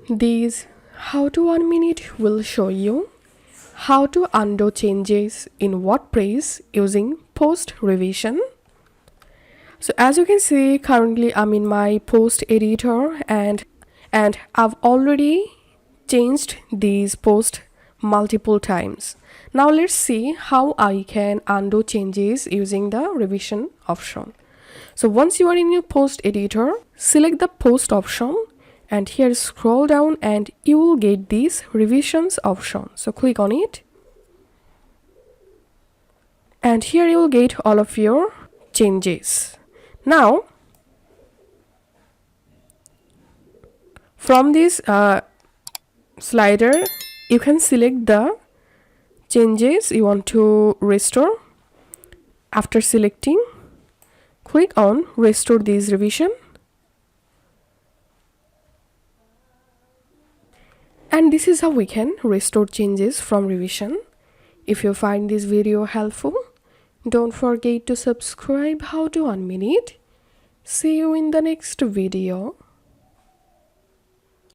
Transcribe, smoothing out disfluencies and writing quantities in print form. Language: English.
This how to 1 minute will show you how to undo changes in WordPress using post revision. So as you can see, currently I'm in my post editor and I've already changed these posts multiple times. Now let's see how I can undo changes using the revision option. So once you are in your post editor, select the post option and here scroll down and you will get this revisions option. So click on it and here you will get all of your changes. Now from this slider you can select the changes you want to restore. After selecting, click on restore this revision. And this is how we can restore changes from revision. If you find this video helpful, don't forget to subscribe how to 1 minute. See you in the next video.